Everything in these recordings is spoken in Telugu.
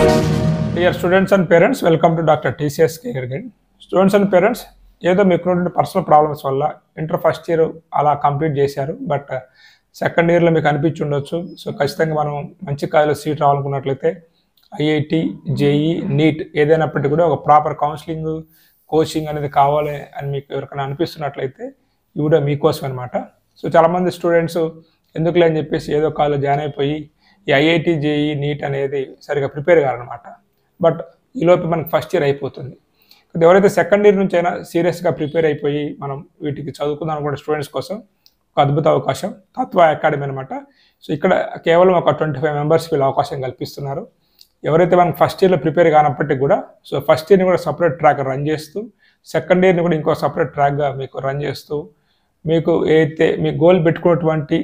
Dear students and parents, welcome to Dr. TCS Career Guide. Students and parents, ఏదో మీకున్నటువంటి పర్సనల్ ప్రాబ్లమ్స్ వల్ల ఇంటర్ ఫస్ట్ ఇయర్ అలా కంప్లీట్ చేశారు. బట్ సెకండ్ ఇయర్లో మీకు అనిపించి ఉండొచ్చు. సో ఖచ్చితంగా మనం మంచి కాలేజీలో సీట్ రావాలనుకున్నట్లయితే ఐఐటి, జేఈ, నీట్ ఏదైనప్పటికీ కూడా ఒక ప్రాపర్ కౌన్సిలింగ్, కోచింగ్ అనేది కావాలి అని మీకు ఎవరికైనా అనిపిస్తున్నట్లయితే ఇవి కూడా మీకోసం అనమాట. సో చాలామంది స్టూడెంట్స్ ఎందుకులే అని చెప్పేసి ఏదో కాలేజ్ జాయిన్ అయిపోయి ఈ ఐఐటి, జేఈ, నీట్ అనేది సరిగా ప్రిపేర్ కారనమాట. బట్ ఈలోపు మనకు ఫస్ట్ ఇయర్ అయిపోతుంది. ఎవరైతే సెకండ్ ఇయర్ నుంచి అయినా సీరియస్గా ప్రిపేర్ అయిపోయి మనం వీటికి చదువుకుందాం అనుకునే స్టూడెంట్స్ కోసం ఒక అద్భుత అవకాశం తత్వ అకాడమీ అనమాట. సో ఇక్కడ కేవలం ఒక 25 మెంబర్స్ వీళ్ళు అవకాశం కల్పిస్తున్నారు. ఎవరైతే మనకు ఫస్ట్ ఇయర్లో ప్రిపేర్ కానప్పటికీ కూడా సో ఫస్ట్ ఇయర్ని కూడా సపరేట్ ట్రాక్ రన్ చేస్తూ సెకండ్ ఇయర్ని కూడా ఇంకో సపరేట్ ట్రాక్గా మీకు రన్ చేస్తూ మీకు ఏదైతే మీ గోల్ పెట్టుకున్నటువంటి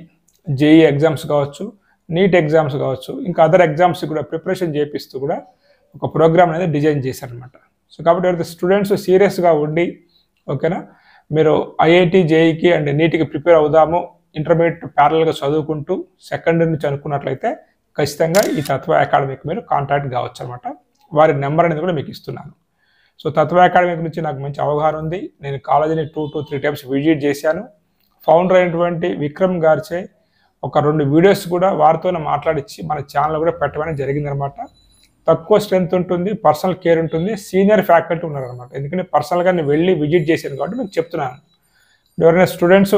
జేఈ ఎగ్జామ్స్ కావచ్చు, నీట్ ఎగ్జామ్స్ కావచ్చు, ఇంకా అదర్ ఎగ్జామ్స్ కూడా ప్రిపరేషన్ చేపిస్తూ కూడా ఒక ప్రోగ్రామ్ అనేది డిజైన్ చేశారనమాట. సో కాబట్టి ఎవరైతే స్టూడెంట్స్ సీరియస్గా ఉండి ఓకేనా మీరు ఐఐటి, జేఈకి అండ్ నీట్కి ప్రిపేర్ అవుదాము, ఇంటర్మీడియట్ ప్యారల్గా చదువుకుంటూ సెకండ్ ఇయర్ నుంచి అనుకున్నట్లయితే ఖచ్చితంగా ఈ తత్వ అకాడమీకి మీరు కాంటాక్ట్ కావచ్చు అనమాట. వారి నెంబర్ అనేది కూడా మీకు ఇస్తున్నాను. సో తత్వ అకాడమీ గురించి నాకు మంచి అవగాహన ఉంది. నేను కాలేజీని 2 to 3 times విజిట్ చేశాను. ఫౌండర్ అయినటువంటి విక్రమ్ గారిచే ఒక 2 వీడియోస్ కూడా వారితోనే మాట్లాడించి మన ఛానల్ కూడా పెట్టమని జరిగిందనమాట. తక్కువ స్ట్రెంత్ ఉంటుంది, పర్సనల్ కేర్ ఉంటుంది, సీనియర్ ఫ్యాకల్టీ ఉన్నారనమాట. ఎందుకంటే పర్సనల్గా నేను వెళ్ళి విజిట్ చేశాను కాబట్టి మీకు చెప్తున్నాను. ఎవరైనా స్టూడెంట్స్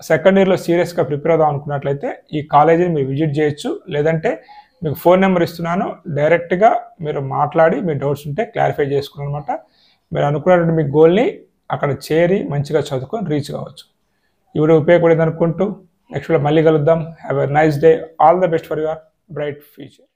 సెకండ్ ఇయర్లో సీరియస్గా ప్రిపేర్ అవుదాం అనుకున్నట్లయితే ఈ కాలేజీని మీరు విజిట్ చేయొచ్చు. లేదంటే మీకు ఫోన్ నెంబర్ ఇస్తున్నాను, డైరెక్ట్గా మీరు మాట్లాడి మీ డౌట్స్ ఉంటే క్లారిఫై చేసుకుని అనమాట. మీరు అనుకున్నటువంటి మీ గోల్ని అక్కడ చేరి మంచిగా చదువుకొని రీచ్ కావచ్చు. ఈ వీడియో ఉపయోగపడింది అనుకుంటూ నెక్స్ట్ వీడియో మళ్ళీ కలుద్దాం. Have a nice day. All the best for your bright future.